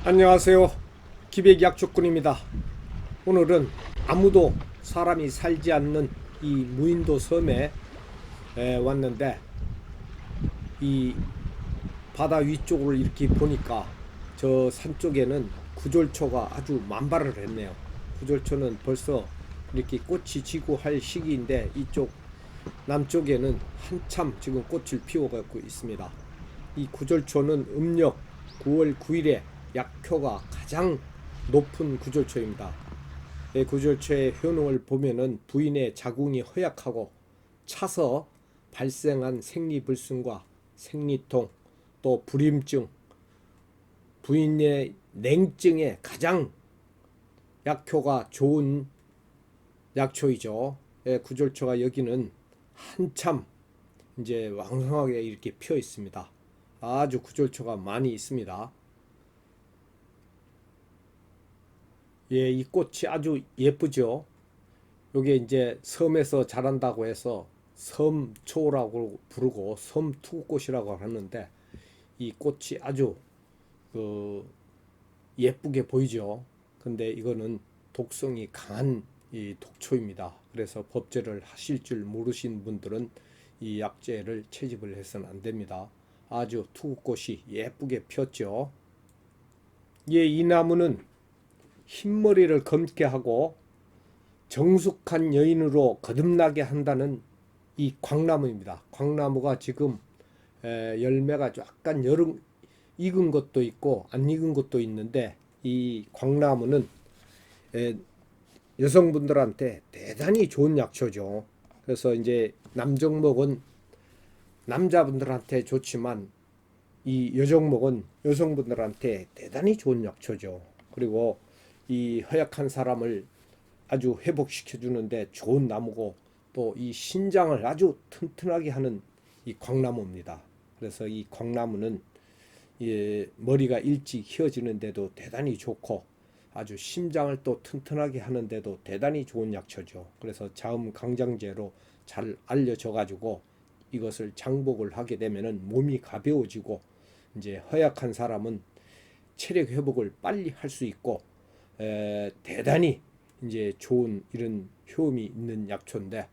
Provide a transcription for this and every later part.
안녕하세요. 기백약초꾼입니다. 오늘은 아무도 사람이 살지 않는 이 무인도 섬에 왔는데, 이 바다 위쪽을 이렇게 보니까 저 산 쪽에는 구절초가 아주 만발을 했네요. 구절초는 벌써 이렇게 꽃이 지고 할 시기인데, 이쪽 남쪽에는 한참 지금 꽃을 피워가고 있습니다. 이 구절초는 음력 9월 9일에 약효가 가장 높은 구절초입니다. 이 구절초의 효능을 보면은 부인의 자궁이 허약하고 차서 발생한 생리불순과 생리통, 또 불임증, 부인의 냉증에 가장 약효가 좋은 약초이죠. 구절초가 여기는 한참 이제 왕성하게 이렇게 피어 있습니다. 아주 구절초가 많이 있습니다. 예, 이 꽃이 아주 예쁘죠. 요게 이제 섬에서 자란다고 해서 섬초라고 부르고 섬투꽃이라고 하는데, 이 꽃이 아주 그 예쁘게 보이죠. 근데 이거는 독성이 강한 이 독초입니다. 그래서 법제를 하실 줄 모르신 분들은 이 약재를 채집을 해서는 안 됩니다. 아주 투꽃이 예쁘게 폈죠. 예, 이 나무는 흰머리를 검게 하고 정숙한 여인으로 거듭나게 한다는 이 광나무입니다. 광나무가 지금 열매가 약간 여름 익은 것도 있고 안 익은 것도 있는데, 이 광나무는 여성분들한테 대단히 좋은 약초죠. 그래서 이제 남정목은 남자분들한테 좋지만, 이 여정목은 여성분들한테 대단히 좋은 약초죠. 그리고 이 허약한 사람을 아주 회복시켜 주는데 좋은 나무고, 또 이 신장을 아주 튼튼하게 하는 이 광나무입니다. 그래서 이 광나무는 머리가 일찍 휘어지는데도 대단히 좋고, 아주 심장을 또 튼튼하게 하는데도 대단히 좋은 약초죠. 그래서 자음강장제로 잘 알려져 가지고 이것을 장복을 하게 되면은 몸이 가벼워지고, 이제 허약한 사람은 체력 회복을 빨리 할 수 있고, 대단히 이제 좋은 이런 효험이 있는 약초인데,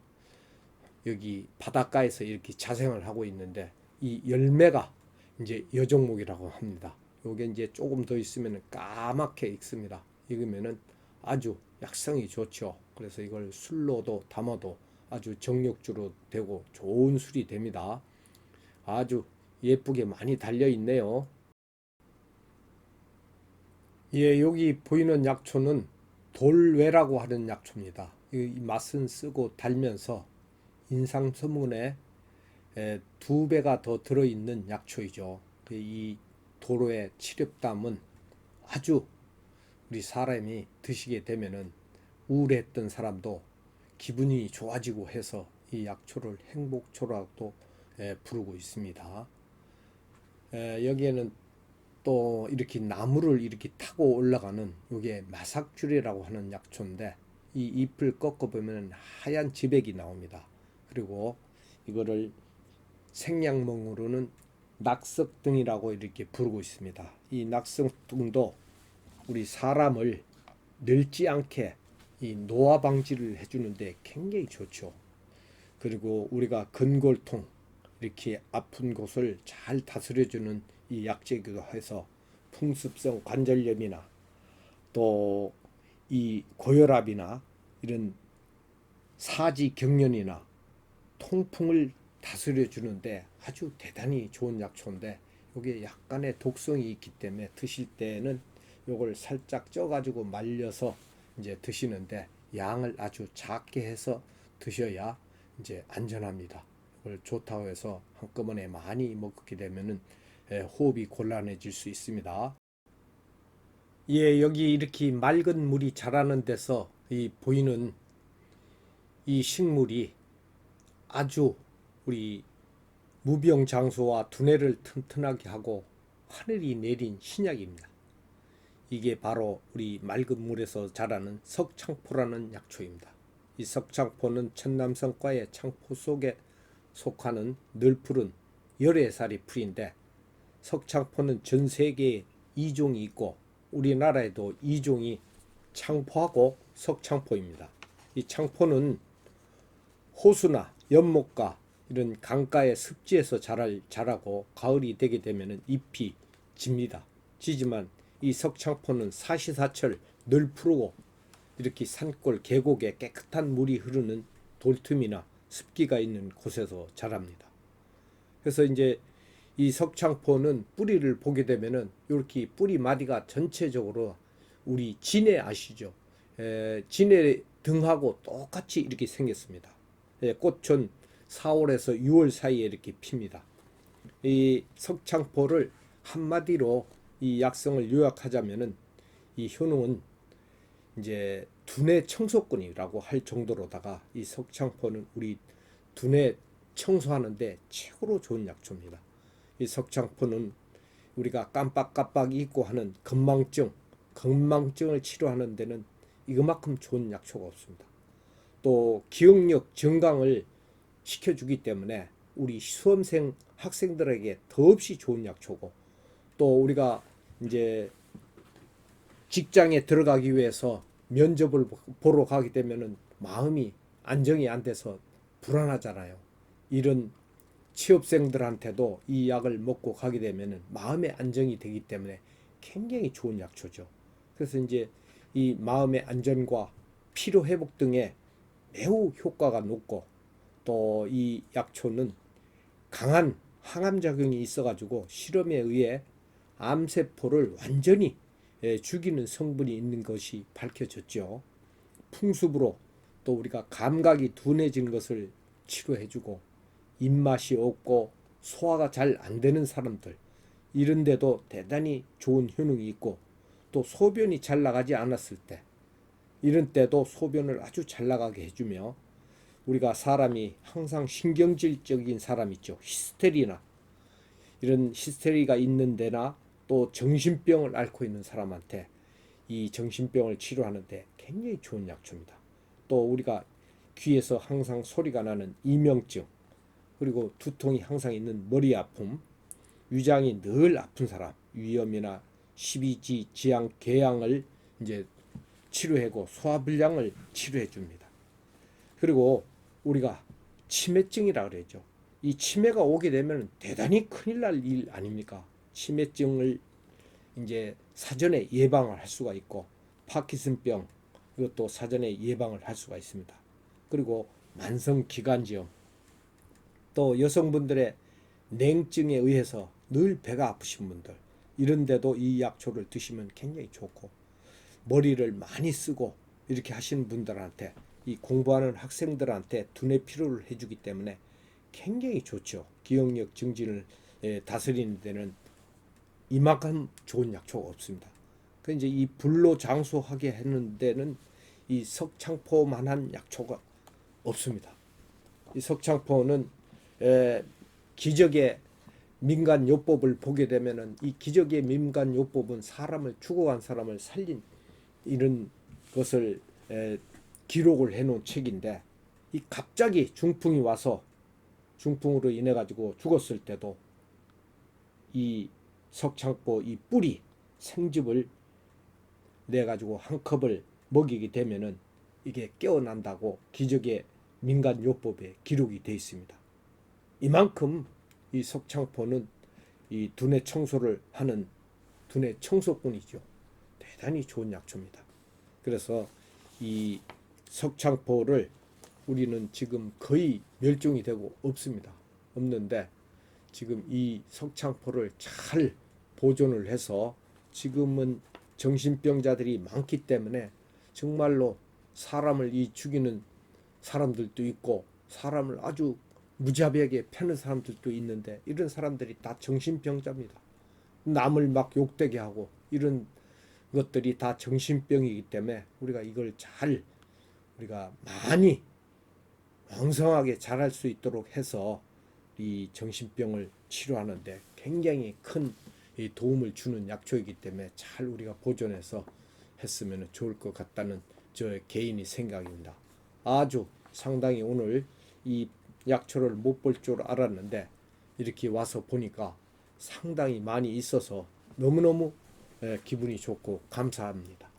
여기 바닷가에서 이렇게 자생을 하고 있는데, 이 열매가 이제 여종목이라고 합니다. 요게 이제 조금 더 있으면 까맣게 익습니다. 익으면은 아주 약성이 좋죠. 그래서 이걸 술로도 담아도 아주 정력주로 되고 좋은 술이 됩니다. 아주 예쁘게 많이 달려 있네요. 예, 여기 보이는 약초는 돌외라고 하는 약초입니다. 이 맛은 쓰고 달면서 인상 성분에 2배가 더 들어있는 약초이죠. 이 도로의 치렵담은 아주 우리 사람이 드시게 되면은 우울했던 사람도 기분이 좋아지고 해서 이 약초를 행복초라고 부르고 있습니다. 여기에는 또 이렇게 나무를 이렇게 타고 올라가는 요게 마삭줄이라고 하는 약초인데, 이 잎을 꺾어 보면 하얀 지백이 나옵니다. 그리고 이거를 생약명으로는 낙석등이라고 이렇게 부르고 있습니다. 이 낙석등도 우리 사람을 늙지 않게 이 노화 방지를 해주는데 굉장히 좋죠. 그리고 우리가 근골통, 이렇게 아픈 곳을 잘 다스려주는 이 약재기도 해서 풍습성 관절염이나 또 이 고혈압이나 이런 사지경련이나 통풍을 다스려 주는데 아주 대단히 좋은 약초인데, 이게 약간의 독성이 있기 때문에 드실 때는 이걸 살짝 쪄가지고 말려서 이제 드시는데, 양을 아주 작게 해서 드셔야 이제 안전합니다. 이걸 좋다고 해서 한꺼번에 많이 먹게 되면은 호흡이 곤란해질 수 있습니다. 예, 여기 이렇게 맑은 물이 자라는 데서 이 보이는 이 식물이 아주 우리 무병장수와 두뇌를 튼튼하게 하고 하늘이 내린 신약입니다. 이게 바로 우리 맑은 물에서 자라는 석창포라는 약초입니다. 이 석창포는 천남성과의 창포 속에 속하는 늘푸른 열애살이 풀인데, 석창포는 전 세계에 2종이 있고 우리나라에도 이종이 창포하고 석창포입니다. 이 창포는 호수나 연못가 이런 강가의 습지에서 자라고 가을이 되게 되면 잎이 집니다. 지지만 이 석창포는 사시사철 늘 푸르고 이렇게 산골 계곡에 깨끗한 물이 흐르는 돌틈이나 습기가 있는 곳에서 자랍니다. 그래서 이제 이 석창포는 뿌리를 보게 되면은 이렇게 뿌리 마디가 전체적으로 우리 진해 아시죠? 진해 등하고 똑같이 이렇게 생겼습니다. 꽃은 4월에서 6월 사이에 이렇게 핍니다. 이 석창포를 한마디로 이 약성을 요약하자면은 이 효능은 이제 두뇌 청소꾼이라고 할 정도로다가 이 석창포는 우리 두뇌 청소하는데 최고로 좋은 약초입니다. 이 석창포는 우리가 깜빡깜빡 잊고 하는 건망증을 치료하는 데는 이거만큼 좋은 약초가 없습니다. 또 기억력 증강을 시켜주기 때문에 우리 수험생 학생들에게 더없이 좋은 약초고, 또 우리가 이제 직장에 들어가기 위해서 면접을 보러 가게 되면은 마음이 안정이 안 돼서 불안하잖아요. 이런 취업생들한테도 이 약을 먹고 가게 되면은 마음의 안정이 되기 때문에 굉장히 좋은 약초죠. 그래서 이제 이 마음의 안전과 피로 회복 등에 매우 효과가 높고, 또 이 약초는 강한 항암 작용이 있어가지고 실험에 의해 암세포를 완전히 죽이는 성분이 있는 것이 밝혀졌죠. 풍습으로 또 우리가 감각이 둔해진 것을 치료해주고, 입맛이 없고 소화가 잘 안 되는 사람들 이런데도 대단히 좋은 효능이 있고, 또 소변이 잘 나가지 않았을 때 이런 때도 소변을 아주 잘 나가게 해주며, 우리가 사람이 항상 신경질적인 사람 있죠. 히스테리나 이런 히스테리가 있는 데나 또 정신병을 앓고 있는 사람한테 이 정신병을 치료하는데 굉장히 좋은 약초입니다. 또 우리가 귀에서 항상 소리가 나는 이명증, 그리고 두통이 항상 있는 머리 아픔, 위장이 늘 아픈 사람, 위염이나 십이지, 지양, 궤양을 이제 치료하고 소화불량을 치료해 줍니다. 그리고 우리가 치매증이라 그러죠. 이 치매가 오게 되면 대단히 큰일 날 일 아닙니까? 치매증을 이제 사전에 예방을 할 수가 있고, 파킨슨병 이것도 사전에 예방을 할 수가 있습니다. 그리고 만성기관지염, 또 여성분들의 냉증에 의해서 늘 배가 아프신 분들 이런데도 이 약초를 드시면 굉장히 좋고, 머리를 많이 쓰고 이렇게 하시는 분들한테, 이 공부하는 학생들한테 두뇌 피로를 해주기 때문에 굉장히 좋죠. 기억력 증진을 다스리는 데는 이만큼 좋은 약초가 없습니다. 그 이제 이 불로장수하게 하는 데는 이 석창포만한 약초가 없습니다. 이 석창포는 기적의 민간요법을 보게 되면은 이 기적의 민간요법은 사람을 죽어간 사람을 살린 이런 것을 기록을 해놓은 책인데, 이 갑자기 중풍이 와서 중풍으로 인해 가지고 죽었을 때도 이 석창포 이 뿌리 생즙을 내 가지고 한 컵을 먹이게 되면은 이게 깨어난다고 기적의 민간요법에 기록이 되어 있습니다. 이만큼 이 석창포는 이 두뇌 청소를 하는 두뇌 청소꾼이죠. 대단히 좋은 약초입니다. 그래서 이 석창포를 우리는 지금 거의 멸종이 되고 없습니다. 없는데 지금 이 석창포를 잘 보존을 해서 지금은 정신병자들이 많기 때문에 정말로 사람을 이 죽이는 사람들도 있고, 사람을 아주 무자비하게 패는 사람들도 있는데, 이런 사람들이 다 정신병자입니다. 남을 막 욕되게 하고 이런 것들이 다 정신병이기 때문에 우리가 이걸 잘 우리가 많이 왕성하게 잘할 수 있도록 해서 이 정신병을 치료하는데 굉장히 큰 도움을 주는 약초이기 때문에 잘 우리가 보존해서 했으면 좋을 것 같다는 저 개인의 생각입니다. 아주 상당히 오늘 이 약초를 못 볼 줄 알았는데 이렇게 와서 보니까 상당히 많이 있어서 너무너무 기분이 좋고 감사합니다.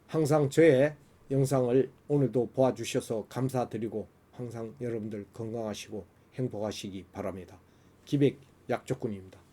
항상 저의 영상을 오늘도 보아주셔서 감사드리고 항상 여러분들 건강하시고 행복하시기 바랍니다. 기백 약조군입니다.